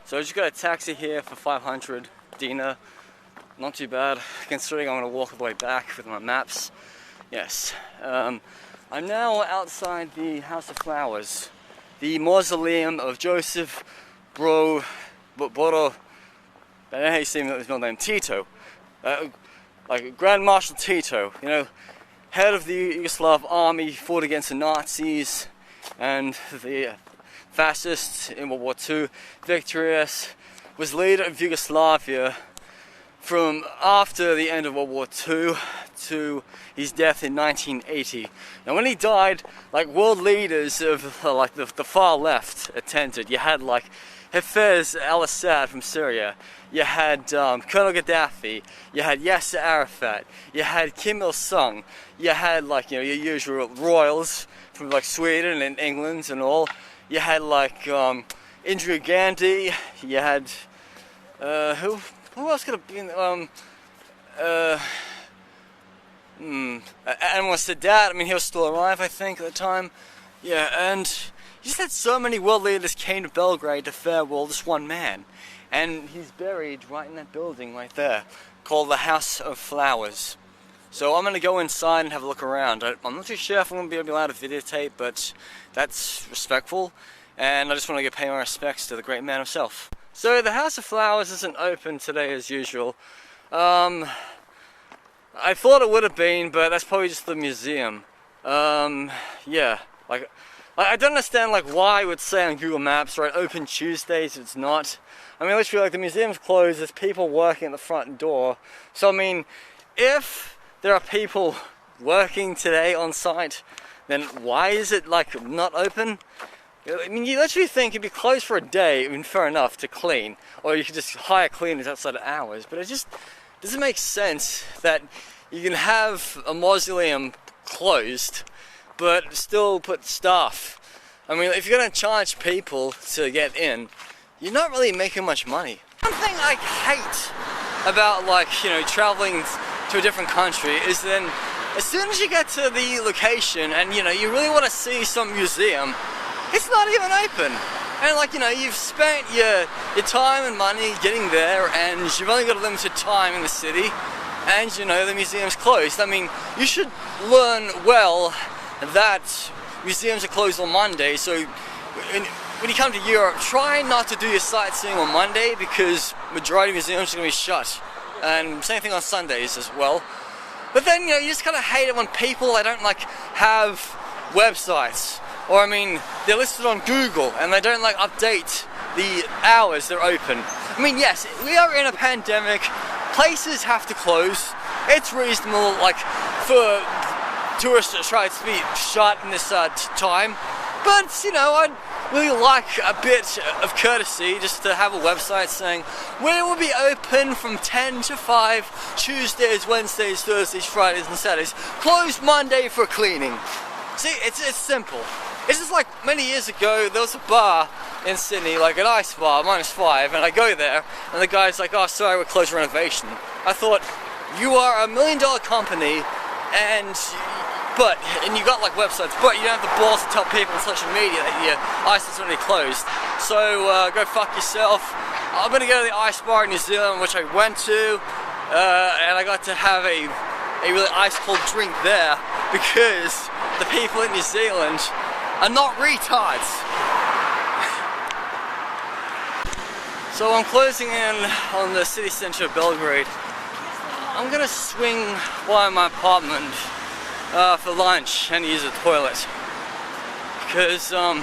So I just got a taxi here for 500 dinar. Not too bad, considering I'm going to walk all the way back with my maps. Yes. I'm now outside the House of Flowers, the mausoleum of Joseph Boro, I don't know how you say his middle name, Tito. Like Grand Marshal Tito, you know, head of the Yugoslav army, fought against the Nazis and the fascists in World War II, victorious, was leader of Yugoslavia from after the end of World War II to his death in 1980. And when he died, like world leaders of like the far left attended. You had like Hafez al-Assad from Syria, you had Colonel Gaddafi, you had Yasser Arafat, you had Kim Il-sung, you had like, you know, your usual royals from like Sweden and England and all. You had like Indira Gandhi, you had who else could have been Anwar Sadat. I mean, he was still alive, I think, at the time. Yeah, and you just had so many world leaders came to Belgrade to farewell this one man. And he's buried right in that building right there, called the House of Flowers. So I'm going to go inside and have a look around. I'm not too sure if I'm going to be allowed to videotape, but that's respectful. And I just want to pay my respects to the great man himself. So the House of Flowers isn't open today as usual. I thought it would have been, but that's probably just the museum. Yeah, like I don't understand like why it would say on Google Maps, right, open Tuesdays, it's not. I mean, literally, like, the museum's closed, there's people working at the front door. So, I mean, if there are people working today on site, then why is it, like, not open? I mean, you literally think it'd be closed for a day, I mean, fair enough, to clean. Or you could just hire cleaners outside of hours. But it just doesn't make sense that you can have a mausoleum closed, but still put staff. I mean, if you're going to charge people to get in, you're not really making much money. One thing I hate about, like, you know, traveling to a different country is then as soon as you get to the location and, you know, you really want to see some museum, it's not even open. And, like, you know, you've spent your time and money getting there, and you've only got a limited time in the city, and, you know, the museum's closed. I mean, you should learn well that museums are closed on Monday, so when you come to Europe, try not to do your sightseeing on Monday, because majority of museums are going to be shut. And same thing on Sundays as well. But then, you know, you just kind of hate it when people, they don't, like, have websites. Or, I mean, they're listed on Google, and they don't, like, update the hours they're open. I mean, yes, we are in a pandemic. Places have to close. It's reasonable, like, for tourists to try to be shut in this time. But, you know, I'd really like a bit of courtesy just to have a website saying we will be open from 10 to 5 Tuesdays, Wednesdays, Thursdays, Fridays and Saturdays, closed Monday for cleaning. See, it's simple. It's just like many years ago there was a bar in Sydney, like an ice bar, -5, and I go there and the guy's like, oh sorry, we're closed for renovation. I thought, you are $1 million company and you got like websites, but you don't have the balls to tell people on social media that your ice is already closed. So go fuck yourself. I'm gonna go to the ice bar in New Zealand, which I went to, and I got to have a really ice cold drink there because the people in New Zealand are not retards. So I'm closing in on the city centre of Belgrade. I'm gonna swing by my apartment for lunch and use a toilet, because I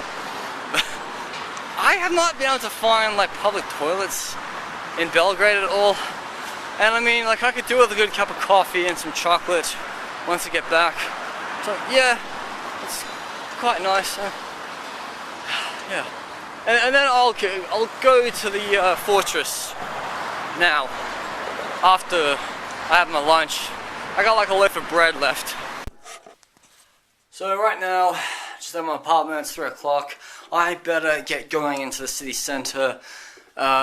have not been able to find like public toilets in Belgrade at all. And I mean, like, I could do with a good cup of coffee and some chocolate once I get back. So yeah, it's quite nice. Yeah, and then I'll go to the fortress now after I have my lunch. I got like a loaf of bread left. So right now, just at my apartment, it's 3 o'clock. I better get going into the city centre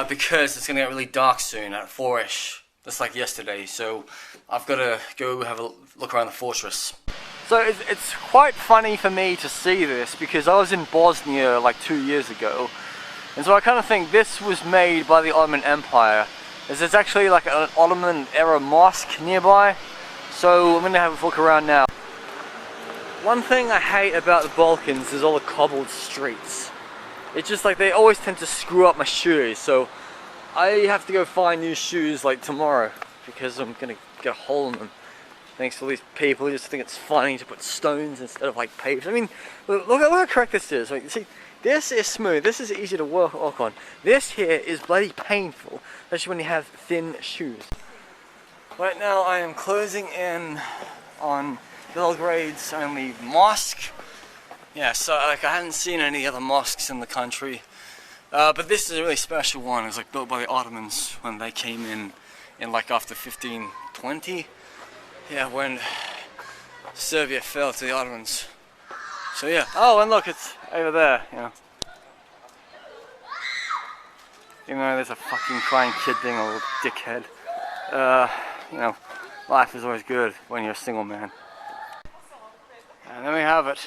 because it's going to get really dark soon at 4ish, just like yesterday. So I've got to go have a look around the fortress. So it's quite funny for me to see this because I was in Bosnia like 2 years ago, And so I kind of think this was made by the Ottoman Empire, as there's actually like an Ottoman era mosque nearby. So I'm going to have a look around now. One thing I hate about the Balkans is all the cobbled streets. It's just like they always tend to screw up my shoes, so I have to go find new shoes like tomorrow because I'm gonna get a hole in them. Thanks to all these people who just think it's funny to put stones instead of like paved. I mean, look how correct this is. Like, see, this is smooth, this is easy to walk on. This here is bloody painful, especially when you have thin shoes. Right now I am closing in on Belgrade's only mosque. Yeah, so like I hadn't seen any other mosques in the country, but this is a really special one. It was like built by the Ottomans when they came in like after 1520. Yeah, when Serbia fell to the Ottomans. So yeah. Oh, and look, it's over there. You know, even though there's a fucking crying kid being a little dickhead. You know, life is always good when you're a single man. And then we have it.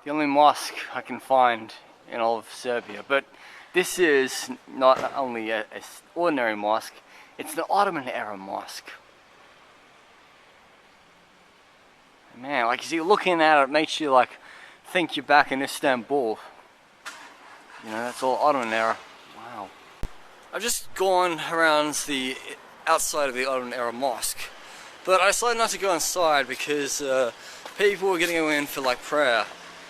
The only mosque I can find in all of Serbia. But this is not only an ordinary mosque, it's the Ottoman era mosque. Man, like you see, looking at it makes you like think you're back in Istanbul. You know, that's all Ottoman era. Wow. I've just gone around the outside of the Ottoman era mosque, but I decided not to go inside because people were getting in for like prayer,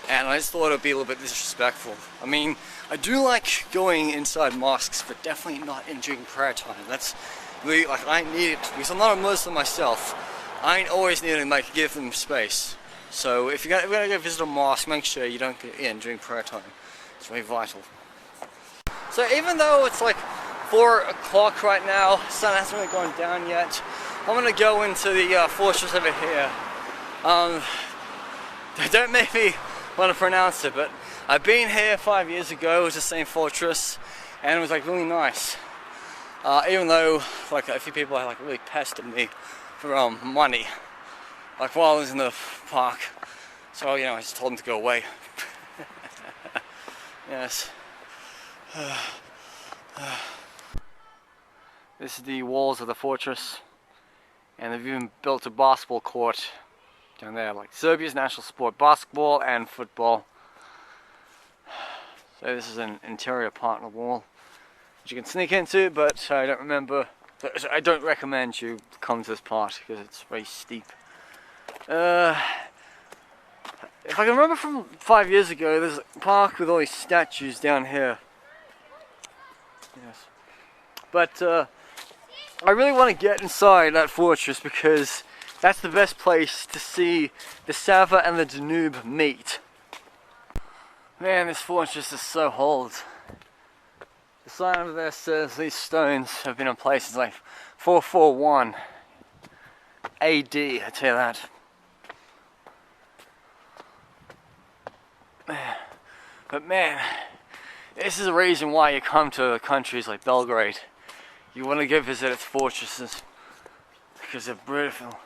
and I just thought it would be a little bit disrespectful. I mean, I do like going inside mosques, but definitely not during prayer time. That's really like I need it because I'm not a Muslim myself. I ain't always need to like give them space. So if you're gonna go visit a mosque, make sure you don't get in during prayer time. It's very vital. So even though it's like 4 o'clock right now, sun hasn't really gone down yet. I'm gonna go into the fortress over here. Don't make me want to pronounce it, but I've been here 5 years ago. It was the same fortress, and it was like really nice. Even though like a few people like really pestered me for money, like while I was in the park. So you know, I just told them to go away. Yes. This is the walls of the fortress, and they've even built a basketball court down there, like Serbia's national sport, basketball and football. So this is an interior part of the wall, which you can sneak into, but I don't recommend you come to this part because it's very steep. If I can remember from 5 years ago, there's a park with all these statues down here. Yes. But I really want to get inside that fortress because that's the best place to see the Sava and the Danube meet. Man, this fortress is so old. The sign over there says these stones have been in place since like 441 AD, I tell you that. But man, this is the reason why you come to countries like Belgrade. You want to go visit its fortresses because they're beautiful.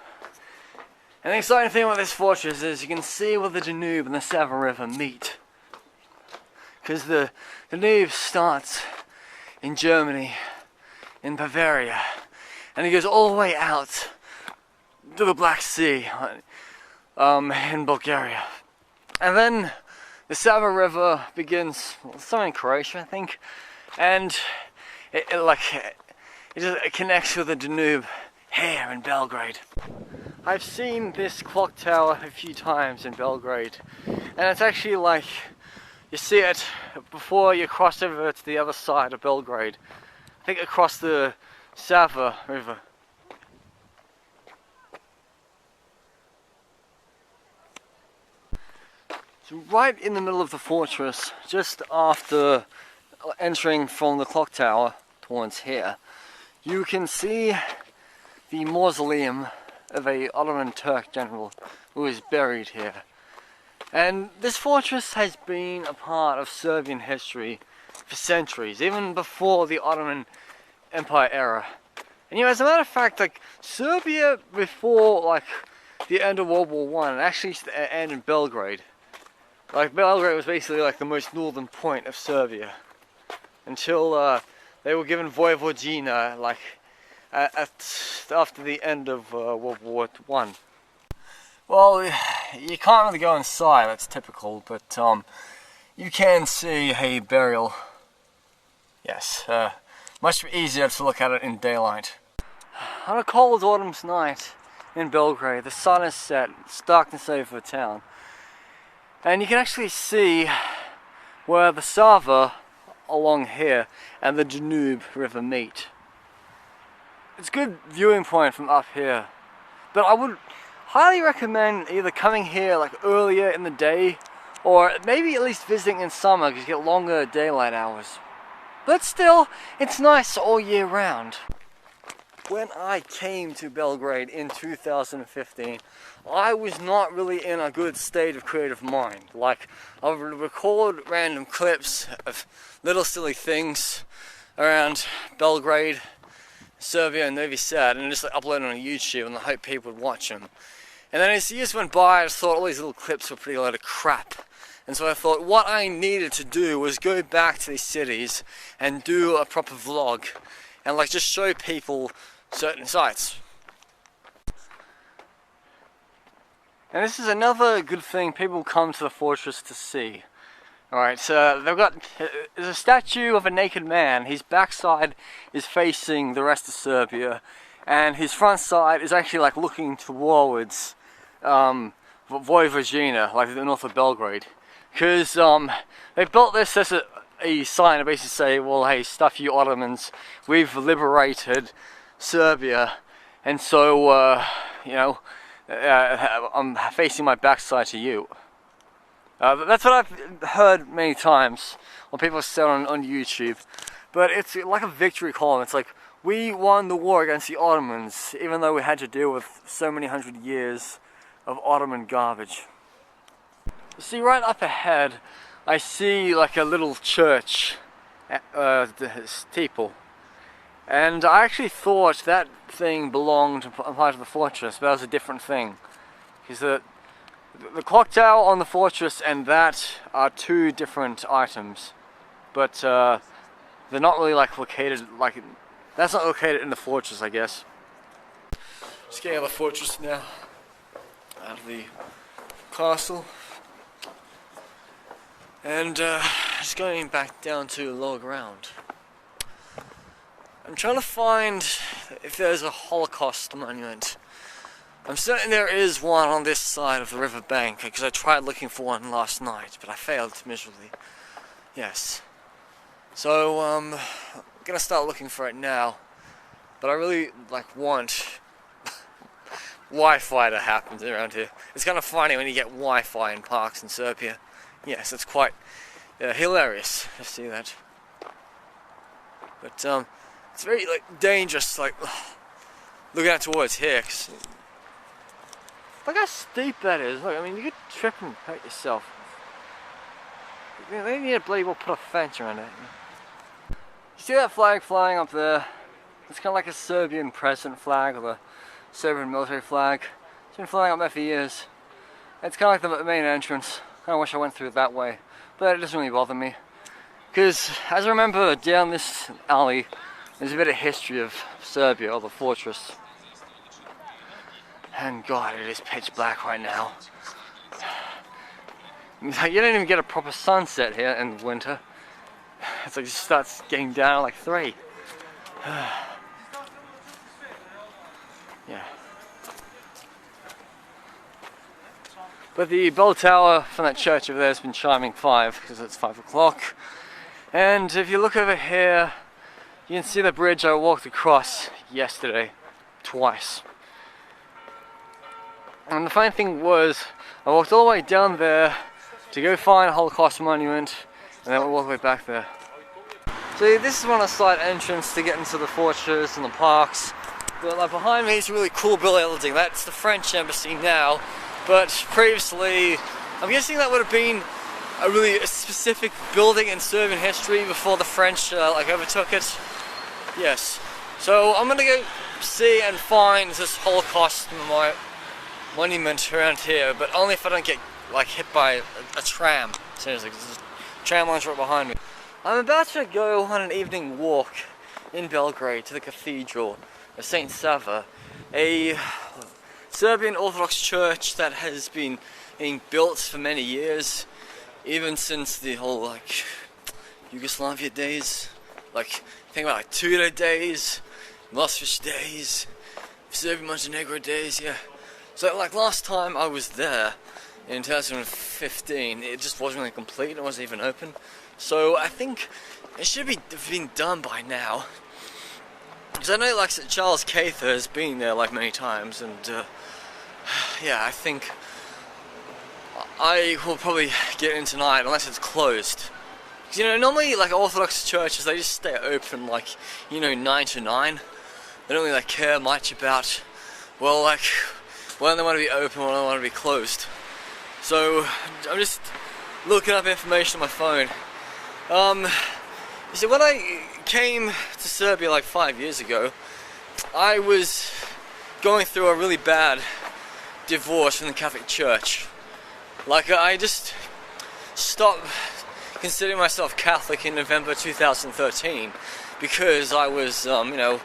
And the exciting thing about this fortress is you can see where the Danube and the Sava River meet. Because the Danube starts in Germany, in Bavaria, and it goes all the way out to the Black Sea in Bulgaria. And then the Sava River begins somewhere in Croatia, I think, and it just connects with the Danube here in Belgrade. I've seen this clock tower a few times in Belgrade, and it's actually like you see it before you cross over to the other side of Belgrade. I think across the Sava River. So right in the middle of the fortress, just after entering from the clock tower towards here, you can see the mausoleum of a Ottoman Turk general who is buried here. And this fortress has been a part of Serbian history for centuries, even before the Ottoman Empire era. And you know, as a matter of fact, like Serbia before like the end of World War I actually ended in Belgrade. Like, Belgrade was basically like the most northern point of Serbia until they were given Vojvodina, like after the end of World War I. Well, you can't really go inside, that's typical, but you can see a burial. Yes, much easier to look at it in daylight. On a cold autumn's night in Belgrade, the sun is set, it's darkness over the town, and you can actually see where the Sava along here and the Danube River meet. It's a good viewing point from up here, but I would highly recommend either coming here like earlier in the day, or maybe at least visiting in summer because you get longer daylight hours. But still, it's nice all year round. When I came to Belgrade in 2015, I was not really in a good state of creative mind. Like, I would record random clips of little silly things around Belgrade, Serbia, and Novi Sad, and just like, upload them on YouTube and I hope people would watch them. And then as years went by, I just thought all these little clips were pretty load of crap. And so I thought what I needed to do was go back to these cities and do a proper vlog and like just show people certain sites. And this is another good thing people come to the fortress to see. Alright, so there's a statue of a naked man. His backside is facing the rest of Serbia, and his front side is actually like looking towards Vojvodina, like the north of Belgrade. Because they built this as a sign to basically say, well, hey, stuff you Ottomans, we've liberated Serbia, and so, you know, I'm facing my backside to you. That's what I've heard many times when people say on YouTube, but it's like a victory column. It's like, we won the war against the Ottomans, even though we had to deal with so many hundred years of Ottoman garbage. You see, right up ahead, I see like a little church, the steeple. And I actually thought that thing belonged to part of the fortress, but that was a different thing. Because the clock tower on the fortress and that are two different items. But they're not really like located, like, that's not located in the fortress, I guess. Just getting out of the fortress now. Out of the castle. And just going back down to lower ground. I'm trying to find if there's a Holocaust monument. I'm certain there is one on this side of the river bank, because I tried looking for one last night, but I failed miserably. Yes. So, I'm gonna start looking for it now. But I really, like, want Wi-Fi to happen around here. It's kind of funny when you get Wi-Fi in parks in Serbia. Yes, it's quite hilarious to see that. But, it's very, like, dangerous, like, looking out towards here, 'cause look how steep that is. Look, I mean, you could trip and hurt yourself. Maybe you need to bloody well put a fence around it. You see that flag flying up there? It's kind of like a Serbian president flag, or the Serbian military flag. It's been flying up there for years. It's kind of like the main entrance. I kind of wish I went through it that way, but it doesn't really bother me. Because, as I remember, down this alley, there's a bit of history of Serbia, or the fortress. And God, it is pitch black right now. You don't even get a proper sunset here in winter. It's like it starts getting down at like 3. Yeah. But the bell tower from that church over there has been chiming 5, because it's 5 o'clock. And if you look over here, you can see the bridge I walked across yesterday, twice. And the funny thing was, I walked all the way down there to go find a Holocaust monument, and then we walked all the way back there. So this is one of the side entrance to get into the fortress and the parks. But like behind me is a really cool building. That's the French embassy now, but previously, I'm guessing that would have been a really specific building in Serbian history before the French like overtook it. Yes. So I'm gonna go see and find this Holocaust monument around here, but only if I don't get like hit by a tram. Seriously, there's a tram line's right behind me. I'm about to go on an evening walk in Belgrade to the Cathedral of Saint Sava, a Serbian Orthodox church that has been being built for many years, even since the whole like Yugoslavia days, like think about like Tudor days, Milosevic days, Serbia Montenegro days, yeah. So like last time I was there in 2015, it just wasn't really complete, it wasn't even open. So I think it should be been done by now. Because I know like Charles Cather has been there like many times, and yeah, I think I will probably get in tonight unless it's closed. Because you know, normally like Orthodox churches, they just stay open like, you know, 9 to 9. They don't really like care much about, well, like when they want to be open, when they want to be closed. So I'm just looking up information on my phone. You see, when I came to Serbia like 5 years ago, I was going through a really bad divorce from the Catholic Church. Like, I just stopped considering myself Catholic in November 2013 because I was, you know,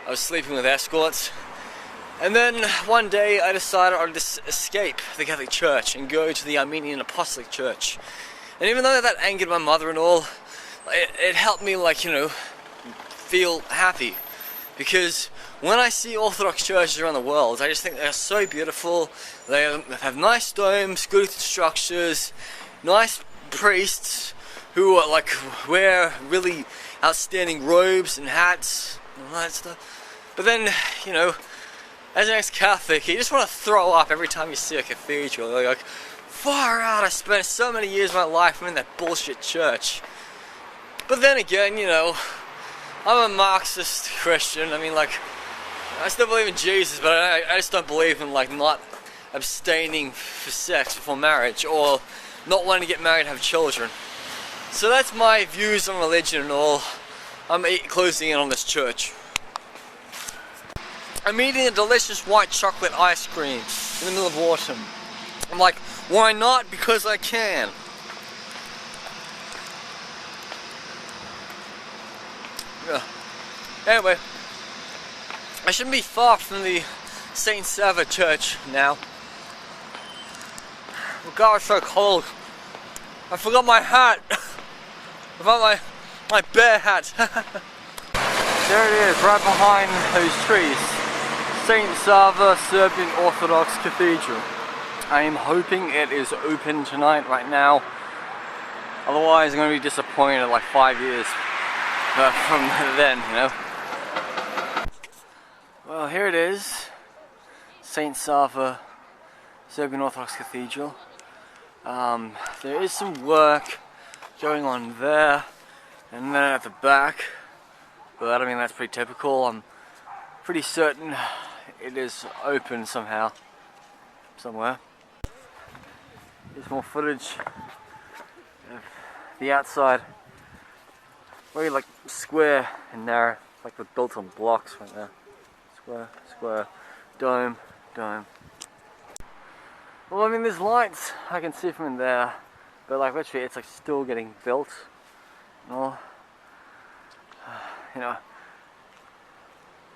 I was sleeping with escorts. And then one day I decided I'd just escape the Catholic Church and go to the Armenian Apostolic Church. And even though that angered my mother and all, it helped me, like, you know, feel happy. Because when I see Orthodox churches around the world, I just think they're so beautiful. They have nice domes, good structures, nice priests who are, like, wear really outstanding robes and hats and all that stuff. But then, you know, as an ex-Catholic, you just want to throw up every time you see a cathedral. Like, far out, I spent so many years of my life in that bullshit church. But then again, you know, I'm a Marxist Christian. I mean, like, I still believe in Jesus, but I just don't believe in, like, not abstaining for sex before marriage, or not wanting to get married and have children. So that's my views on religion and all. I'm closing in on this church. I'm eating a delicious white chocolate ice cream in the middle of autumn. I'm like, why not? Because I can. Yeah. Anyway, I shouldn't be far from the Saint Sava church now. Oh God, it's so cold. I forgot my hat. I forgot my bear hat. There it is, right behind those trees. Saint Sava Serbian Orthodox Cathedral. I am hoping it is open tonight, right now. Otherwise, I'm going to be disappointed like 5 years from then, you know. Well, here it is. Saint Sava Serbian Orthodox Cathedral. There is some work going on there, and then at the back. But I mean, that's pretty typical. I'm pretty certain it is open somehow, somewhere. Here's more footage of the outside. Very like square and narrow, like they're built on blocks right there. Square, square, dome, dome. Well, I mean, there's lights I can see from in there, but like literally it's like still getting built and all. You know.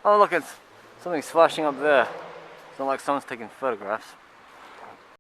Oh look, it's something's flashing up there. It's not like someone's taking photographs.